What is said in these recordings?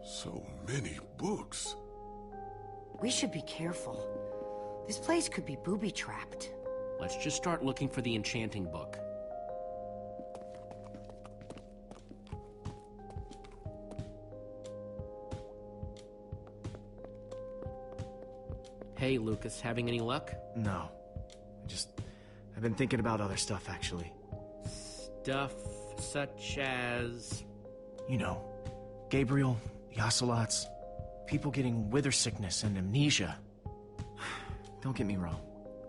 So many books. We should be careful. This place could be booby-trapped. Let's just start looking for the enchanting book. Hey, Lucas, having any luck? No. I've been thinking about other stuff, actually. Stuff such as... You know, Gabriel, the ocelots, people getting wither sickness and amnesia. Don't get me wrong.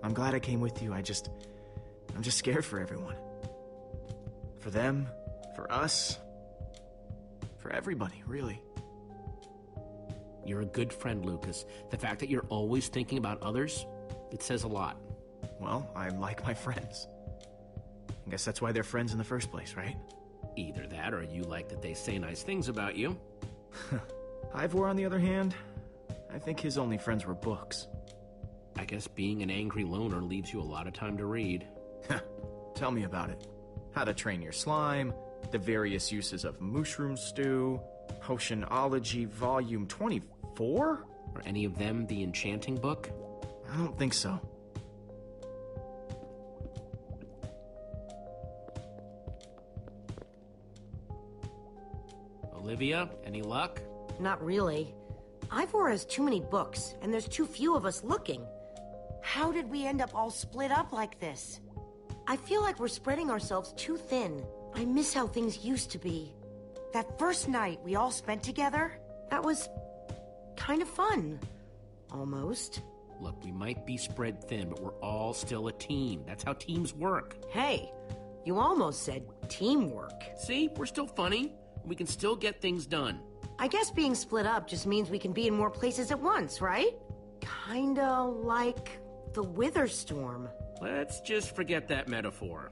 I'm glad I came with you. I'm just scared for everyone. For them, for us, for everybody, really. You're a good friend, Lucas. The fact that you're always thinking about others, it says a lot. Well, I like my friends. I guess that's why they're friends in the first place, right? Either that or you like that they say nice things about you. Ivor, on the other hand, I think his only friends were books. I guess being an angry loner leaves you a lot of time to read. Tell me about it. How to Train Your Slime, the various uses of mushroom stew, Oceanology Volume 24? Are any of them the enchanting book? I don't think so. Olivia, any luck? Not really. Ivor has too many books, and there's too few of us looking. How did we end up all split up like this? I feel like we're spreading ourselves too thin. I miss how things used to be. That first night we all spent together, that was kind of fun. Almost. Look, we might be spread thin, but we're all still a team. That's how teams work. Hey, you almost said teamwork. See, we're still funny. We can still get things done. I guess being split up just means we can be in more places at once, right? Kinda like the Wither Storm. Let's just forget that metaphor.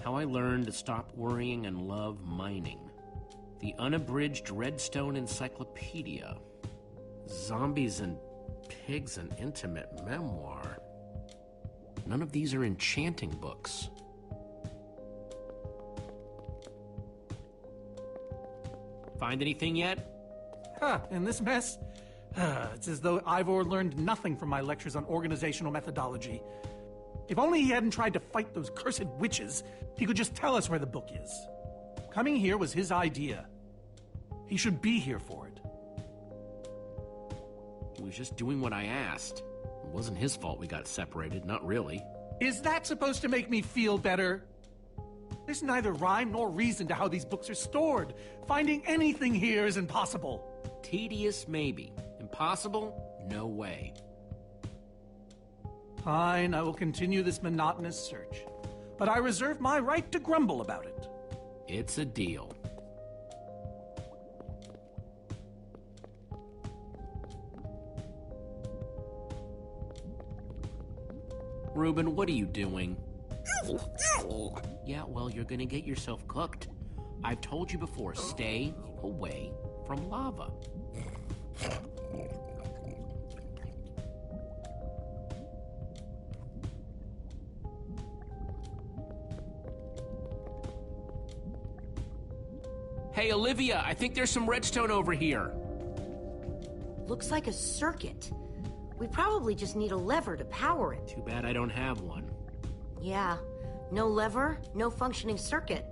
How I Learned to Stop Worrying and Love Mining. The Unabridged Redstone Encyclopedia. Zombies and Pigs, an Intimate Memoir. None of these are enchanting books. Find anything yet? In this mess? It's as though Ivor learned nothing from my lectures on organizational methodology. If only he hadn't tried to fight those cursed witches, he could just tell us where the book is. Coming here was his idea. He should be here for it. He was just doing what I asked. It wasn't his fault we got separated, not really. Is that supposed to make me feel better? There's neither rhyme nor reason to how these books are stored. Finding anything here is impossible. Tedious, maybe. Impossible? No way. Fine, I will continue this monotonous search. But I reserve my right to grumble about it. It's a deal. Reuben, what are you doing? Yeah, well, you're gonna get yourself cooked. I've told you before, stay away from lava. Hey, Olivia, I think there's some redstone over here. Looks like a circuit. We probably just need a lever to power it. Too bad I don't have one. Yeah, no lever, no functioning circuit.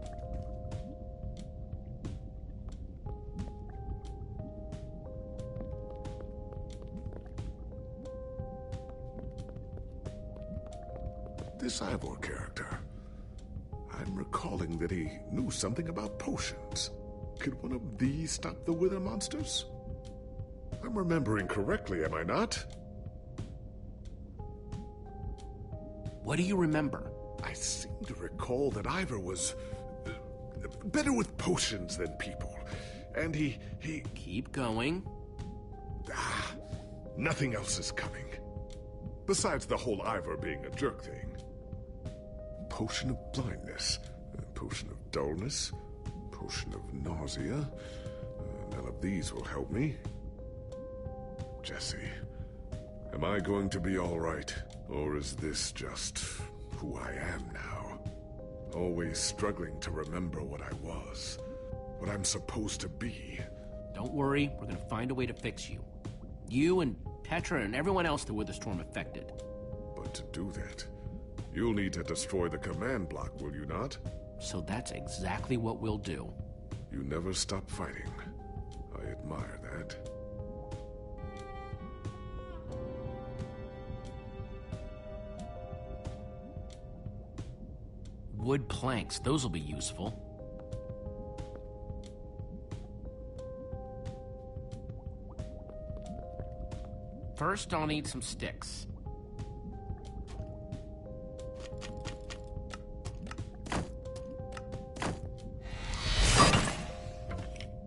This Ivor character. I'm recalling that he knew something about potions. Could one of these stop the wither monsters? I'm remembering correctly, am I not? What do you remember? I seem to recall that Ivor was better with potions than people. And he... Keep going. Nothing else is coming. Besides the whole Ivor being a jerk thing. Potion of blindness, potion of dullness, Potion of nausea. None of these will help me. Jesse, am I going to be all right? Or is this just who I am now? Always struggling to remember what I was. What I'm supposed to be. Don't worry, we're gonna find a way to fix you. You and Petra and everyone else the Witherstorm affected. But to do that, you'll need to destroy the command block, will you not? So that's exactly what we'll do. You never stop fighting. I admire that. Wood planks, those will be useful. First, I'll need some sticks.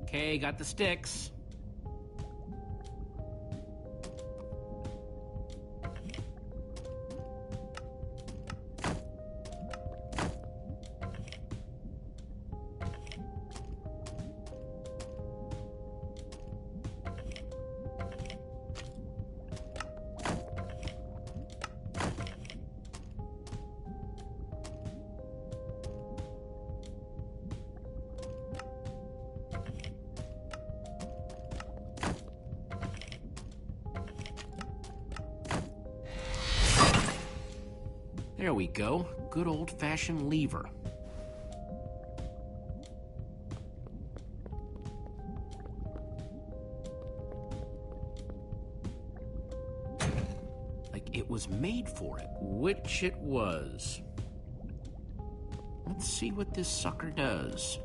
Okay, got the sticks. There we go. Good old-fashioned lever. Like it was made for it. Which it was. Let's see what this sucker does.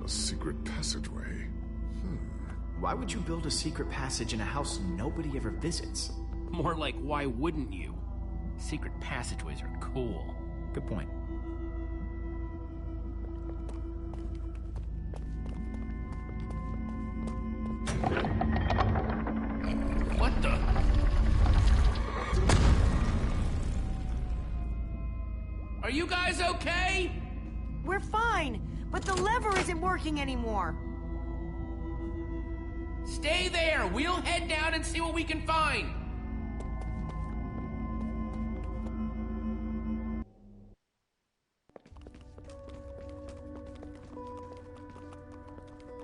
Secret passageway. Why would you build a secret passage in a house nobody ever visits? More like, why wouldn't you? Secret passageways are cool. Good point. What the? Are you guys okay? We're fine, but the lever isn't working anymore. Stay there. We'll head down and see what we can find.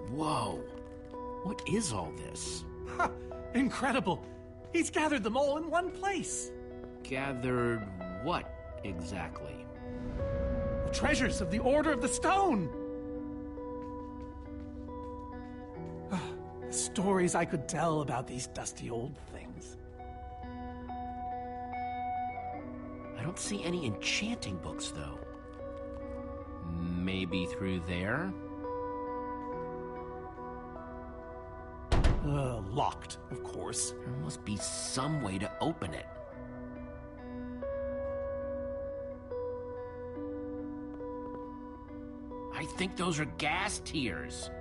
Whoa. What is all this? Ha! Incredible! He's gathered them all in one place. Gathered what exactly? The treasures of the Order of the Stone. The stories I could tell about these dusty old things. I don't see any enchanting books, though. Maybe through there? Locked, of course. There must be some way to open it. I think those are gas tiers.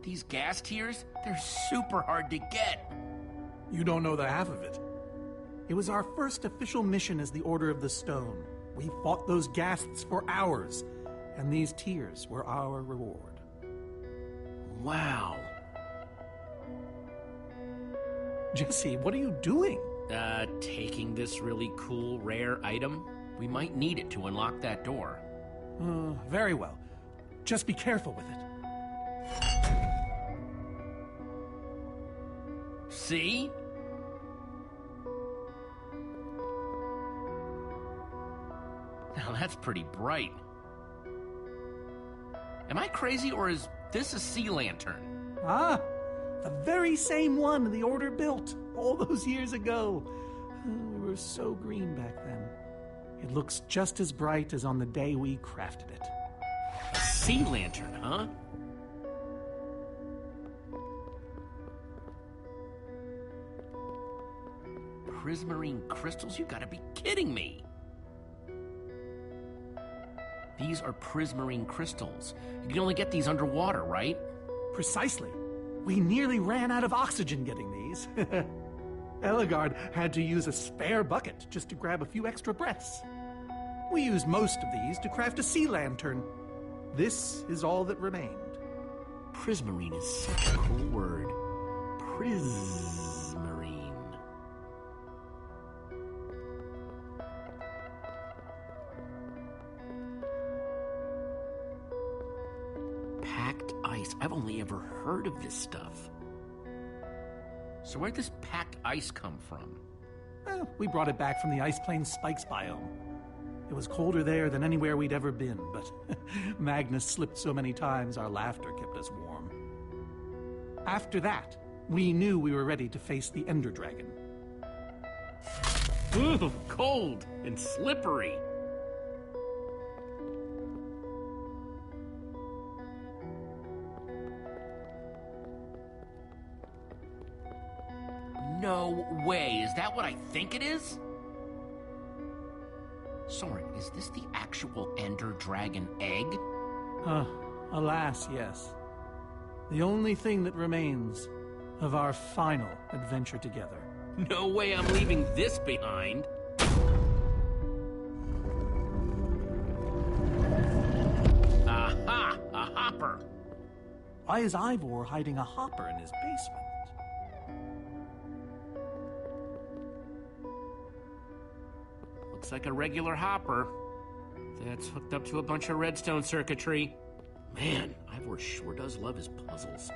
These gas tiers, they're super hard to get. You don't know the half of it. It was our first official mission as the Order of the Stone. We fought those ghasts for hours, and these tears were our reward. Wow. Jesse, what are you doing? Taking this really cool, rare item. We might need it to unlock that door. Very well. Just be careful with it. See? Now that's pretty bright. Am I crazy, or is this a sea lantern? Ah, the very same one the Order built all those years ago. We were so green back then. It looks just as bright as on the day we crafted it. A sea lantern, huh? Prismarine crystals? You gotta be kidding me. These are prismarine crystals. You can only get these underwater, right? Precisely. We nearly ran out of oxygen getting these. Eligard had to use a spare bucket just to grab a few extra breaths. We used most of these to craft a sea lantern. This is all that remained. Prismarine is such a cool word. Prismarine. Packed ice. I've only ever heard of this stuff. So where'd this packed ice come from? Well, we brought it back from the Ice Plains Spikes biome. It was colder there than anywhere we'd ever been, but Magnus slipped so many times our laughter kept us warm. After that, we knew we were ready to face the Ender Dragon. Ooh, cold and slippery. No way. Is that what I think it is? Soren, is this the actual Ender Dragon egg? Alas, yes. The only thing that remains of our final adventure together. No way I'm leaving this behind. Aha! A hopper! Why is Ivor hiding a hopper in his basement? Looks like a regular hopper that's hooked up to a bunch of redstone circuitry. Man, Ivor sure does love his puzzles.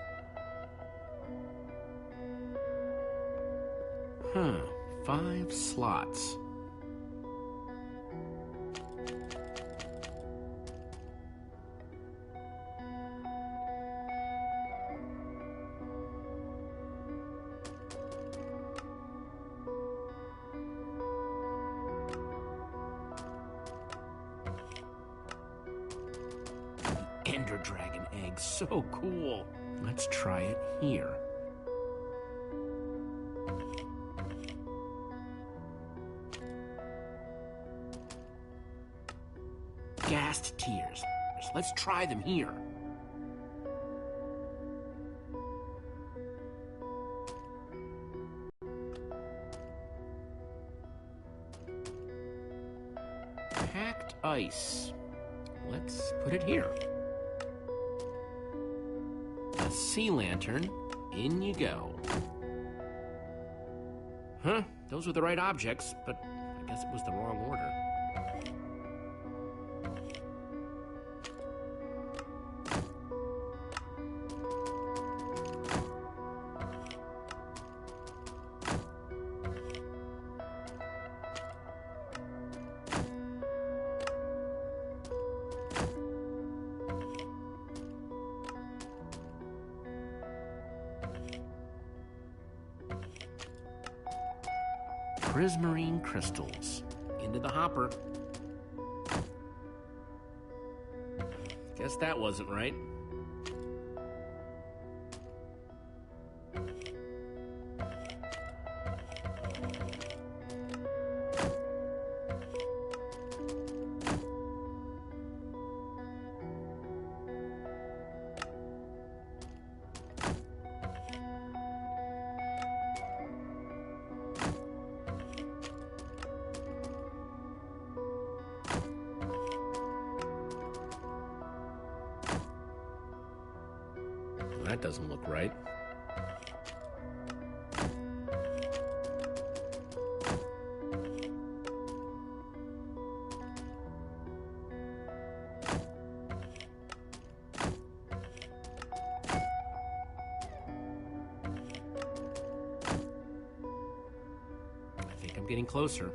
Huh, 5 slots. Ender Dragon egg, so cool. Let's try it here. Gassed tears. Let's try them here. Packed ice. Let's put it here. A sea lantern. In you go. Huh? Those were the right objects, but I guess it was the wrong order. Prismarine crystals. Into the hopper. Guess that wasn't right. That doesn't look right. I think I'm getting closer.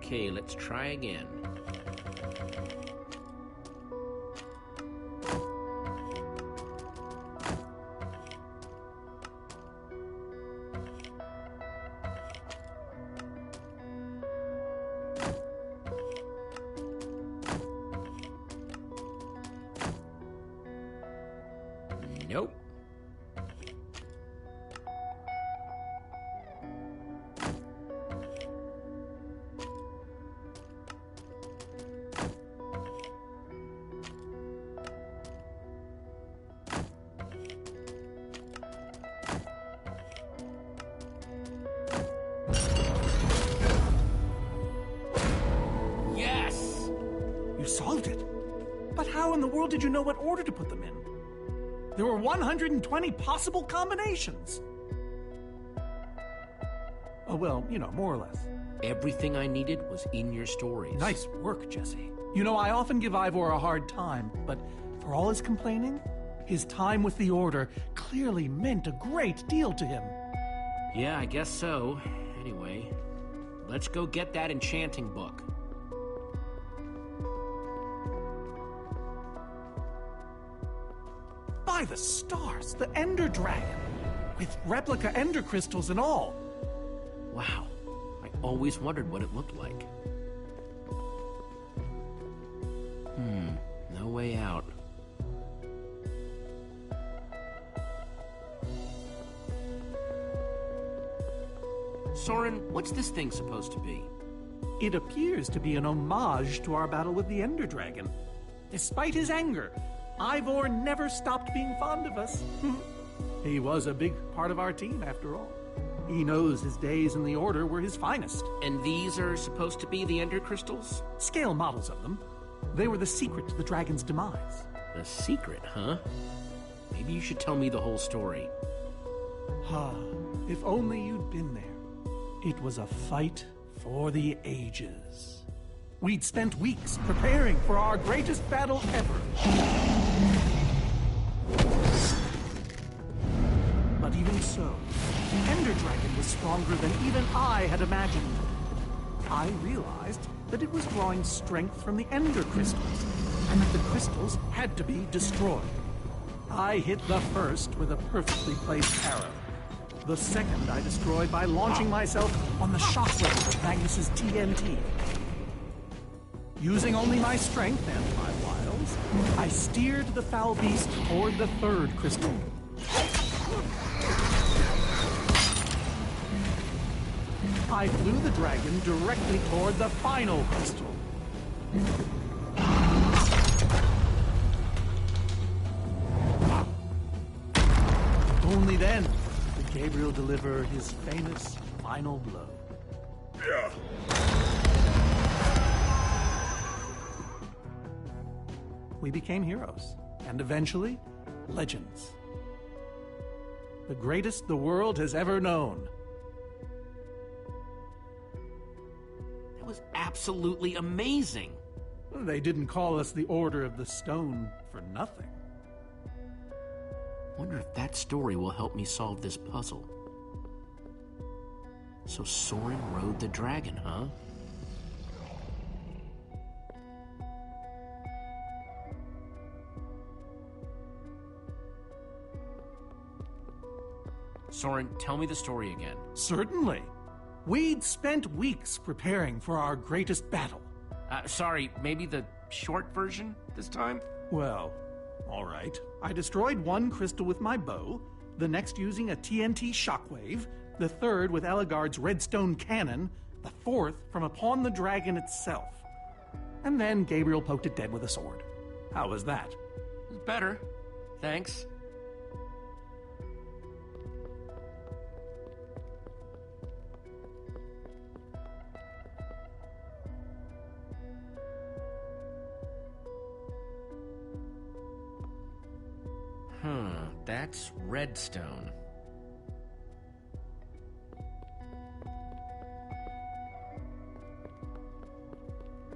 Okay, let's try again. Nope. Yes! You solved it. But how in the world did you know what order to put them in? There were 120 possible combinations. Oh, well, you know, more or less. Everything I needed was in your stories. Nice work, Jesse. You know, I often give Ivor a hard time, but for all his complaining, his time with the Order clearly meant a great deal to him. Yeah, I guess so. Anyway, let's go get that enchanting book. By the stars, the Ender Dragon, with replica Ender crystals and all. Wow, I always wondered what it looked like. No way out. Soren, what's this thing supposed to be? It appears to be an homage to our battle with the Ender Dragon. Despite his anger, Ivor never stopped being fond of us. He was a big part of our team, after all. He knows his days in the Order were his finest. And these are supposed to be the Ender crystals? Scale models of them. They were the secret to the dragon's demise. The secret, huh? Maybe you should tell me the whole story. If only you'd been there. It was a fight for the ages. We'd spent weeks preparing for our greatest battle ever. But even so, the Ender Dragon was stronger than even I had imagined. I realized that it was drawing strength from the Ender crystals, and that the crystals had to be destroyed. I hit the first with a perfectly placed arrow. The second I destroyed by launching myself on the shockwave of Magnus's TNT. Using only my strength and my wiles, I steered the foul beast toward the third crystal. I flew the dragon directly toward the final crystal. Only then did Gabriel deliver his famous final blow. Yeah. We became heroes, and eventually, legends. The greatest the world has ever known. That was absolutely amazing. They didn't call us the Order of the Stone for nothing. Wonder if that story will help me solve this puzzle. So Soren rode the dragon, huh? Soren, tell me the story again. Certainly. We'd spent weeks preparing for our greatest battle. Sorry, maybe the short version this time? Well, all right. I destroyed one crystal with my bow, the next using a TNT shockwave, the third with Ellegaard's redstone cannon, the fourth from upon the dragon itself. And then Gabriel poked it dead with a sword. How was that? Better. Thanks. That's redstone.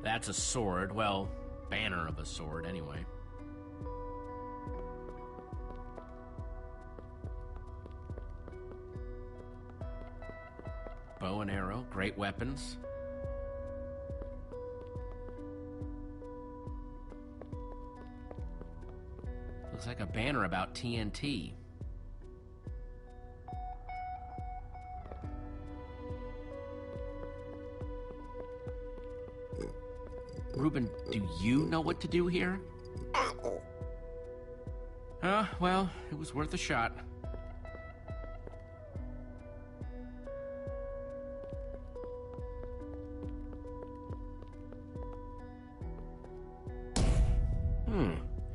That's a sword. Well, banner of a sword, anyway. Bow and arrow, great weapons. Looks like a banner about TNT. Reuben, do you know what to do here? Well, it was worth a shot.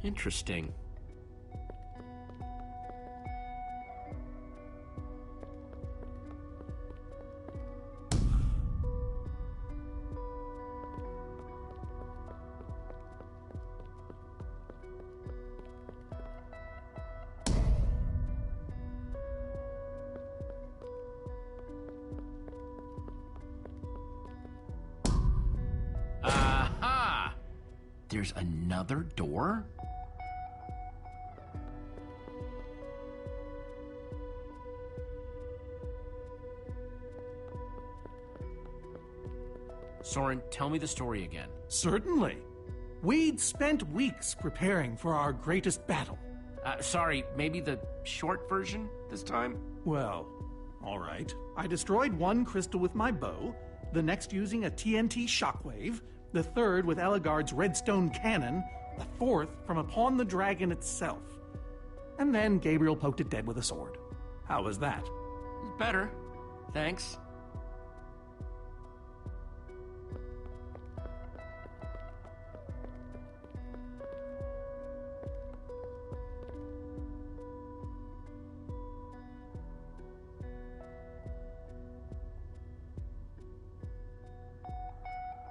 Interesting. Aha! There's another door? Soren, tell me the story again. Certainly. We'd spent weeks preparing for our greatest battle. Sorry, maybe the short version this time? Well, all right. I destroyed one crystal with my bow, the next using a TNT shockwave, the third with Ellegaard's redstone cannon, the fourth from upon the dragon itself. And then Gabriel poked it dead with a sword. How was that? Better. Thanks.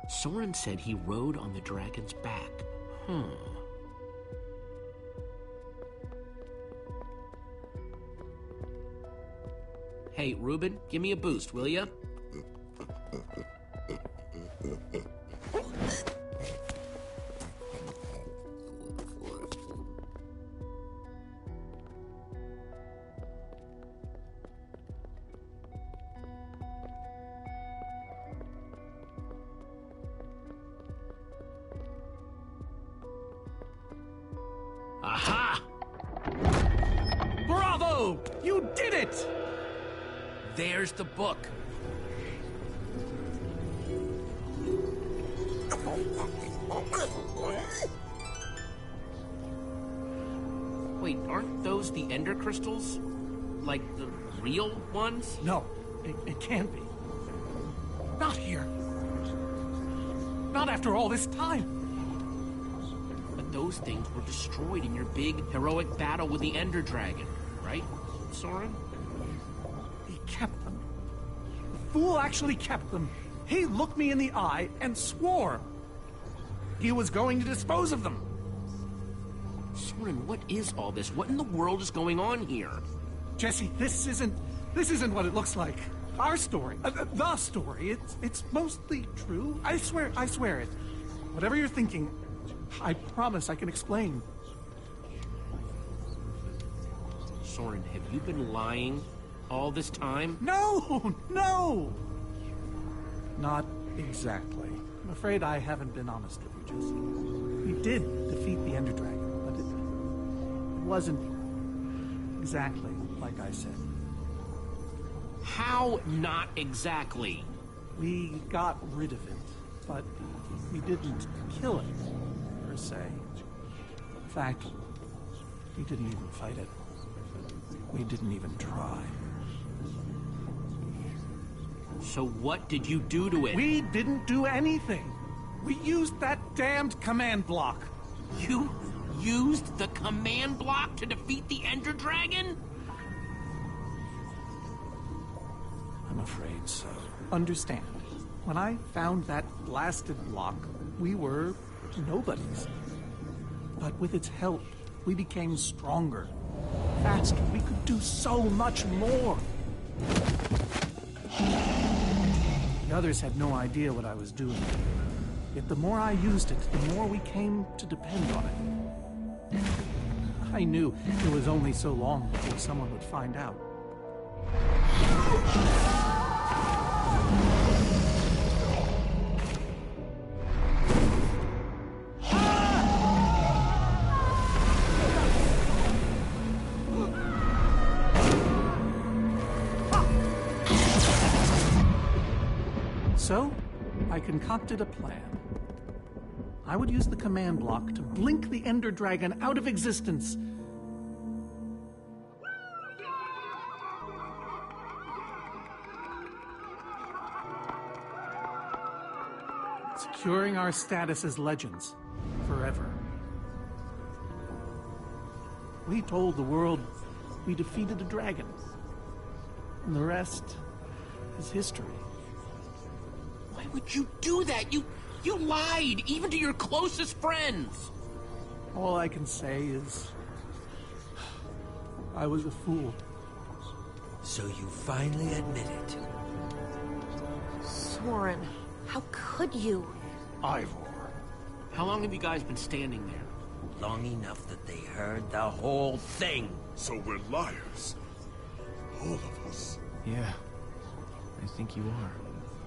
Soren said he rode on the dragon's back. Hey, Ruben, give me a boost, will ya? Aha! Bravo! You did it! There's the book. Wait, aren't those the ender crystals? Like the real ones? No, it can't be. Not here. Not after all this time. But those things were destroyed in your big, heroic battle with the ender dragon, right, Soren? He kept them. The fool actually kept them. He looked me in the eye and swore he was going to dispose of them. Soren, what is all this? What in the world is going on here? Jesse, this isn't what it looks like. Our story, the story, it's mostly true. I swear it. Whatever you're thinking, I promise I can explain. Soren, have you been lying all this time? No! Not exactly. I'm afraid I haven't been honest with you, Jesse. We did defeat the Ender Dragon, but it wasn't exactly like I said. How not exactly? We got rid of it, but we didn't kill it, per se. In fact, we didn't even fight it. We didn't even try. So what did you do to it? We didn't do anything. We used that damned command block. You used the command block to defeat the Ender Dragon? I'm afraid so. Understand, when I found that blasted block, we were nobodies. But with its help, we became stronger, faster. We could do so much more. The others had no idea what I was doing. Yet the more I used it, the more we came to depend on it. I knew it was only so long before someone would find out. So, I concocted a plan. I would use the command block to blink the Ender Dragon out of existence, Securing our status as legends forever. We told the world we defeated a dragon. And the rest is history. Why would you do that? You lied, even to your closest friends. All I can say is, I was a fool. So you finally admit it. Soren, how could you? Ivor. How long have you guys been standing there? Long enough that they heard the whole thing. So we're liars. All of us. Yeah, I think you are.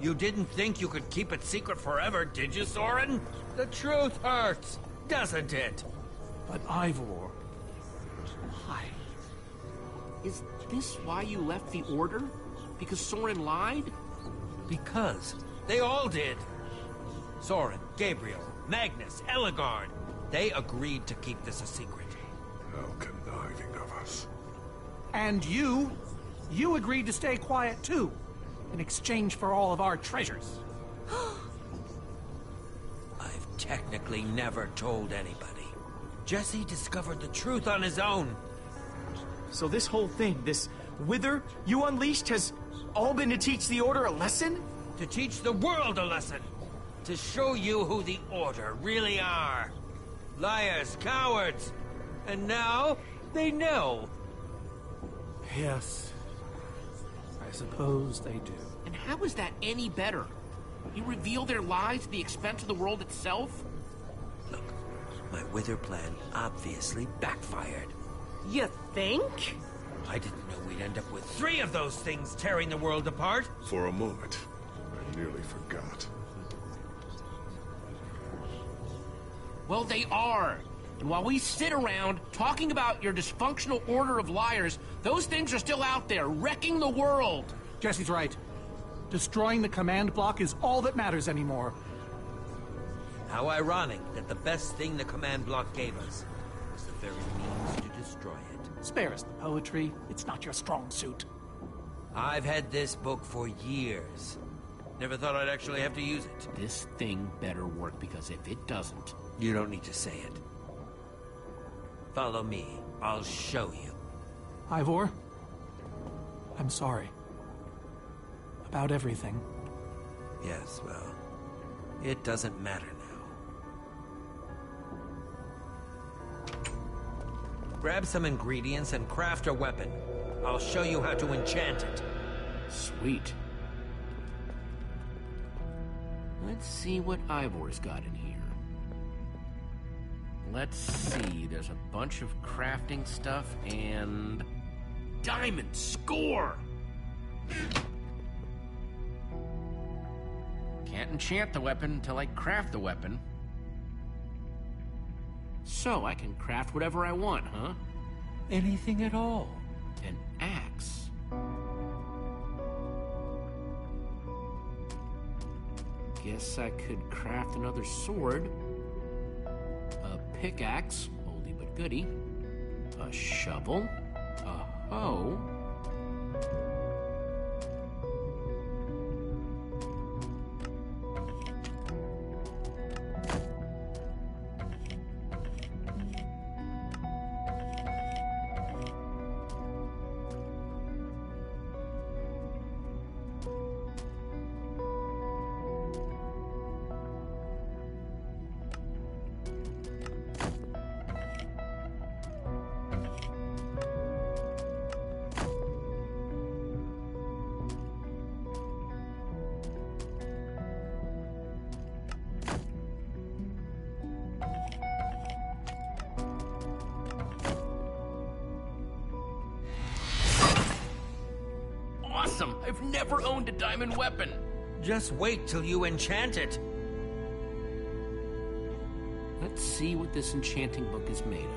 You didn't think you could keep it secret forever, did you, Soren? The truth hurts, doesn't it? But Ivor, why? Is this why you left the Order? Because Soren lied? Because they all did. Soren, Gabriel, Magnus, Ellegaard. They agreed to keep this a secret. How conniving of us. And you agreed to stay quiet too, in exchange for all of our treasures. I've technically never told anybody. Jesse discovered the truth on his own. So this whole thing, this wither you unleashed, has all been to teach the Order a lesson? To teach the world a lesson. To show you who the Order really are. Liars, cowards. And now, they know. Yes, I suppose they do. And how is that any better? You reveal their lies at the expense of the world itself? Look, my wither plan obviously backfired. You think? I didn't know we'd end up with 3 of those things tearing the world apart. For a moment, I nearly forgot. Well, they are. And while we sit around talking about your dysfunctional Order of liars, those things are still out there, wrecking the world. Jesse's right. Destroying the command block is all that matters anymore. How ironic that the best thing the command block gave us was the very means to destroy it. Spare us the poetry. It's not your strong suit. I've had this book for years. Never thought I'd actually have to use it. This thing better work, because if it doesn't... You don't need to say it. Follow me. I'll show you. Ivor, I'm sorry. About everything. Yes, well, it doesn't matter now. Grab some ingredients and craft a weapon. I'll show you how to enchant it. Sweet. Let's see what Ivor's got in here. Let's see, there's a bunch of crafting stuff and... Diamond! Score! Can't enchant the weapon until I craft the weapon. So I can craft whatever I want, huh? Anything at all. An axe. Guess I could craft another sword. A pickaxe, oldie but goodie. A shovel. A hoe. Awesome! I've never owned a diamond weapon! Just wait till you enchant it. Let's see what this enchanting book is made of.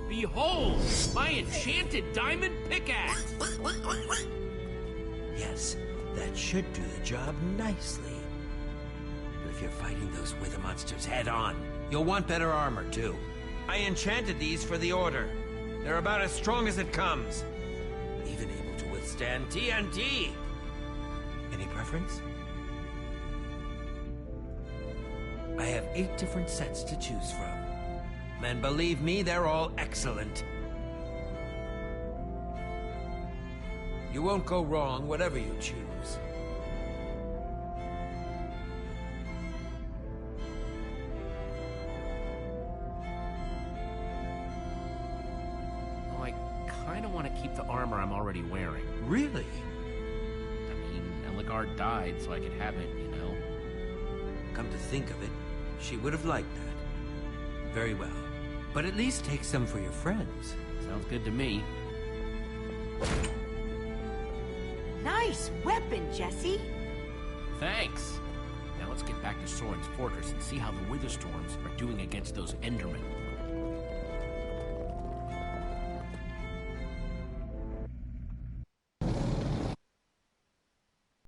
Behold, my enchanted diamond pickaxe! Yes, the That should do the job nicely. But if you're fighting those wither monsters head-on, you'll want better armor, too. I enchanted these for the Order. They're about as strong as it comes. Even able to withstand TNT. Any preference? I have 8 different sets to choose from. And believe me, they're all excellent. You won't go wrong, whatever you choose. Well, I kind of want to keep the armor I'm already wearing. Really? I mean, Eligard died so I could have it, you know? Come to think of it, she would have liked that. Very well. But at least take some for your friends. Sounds good to me. Nice weapon, Jesse. Thanks. Now let's get back to Soren's fortress and see how the Witherstorms are doing against those Endermen.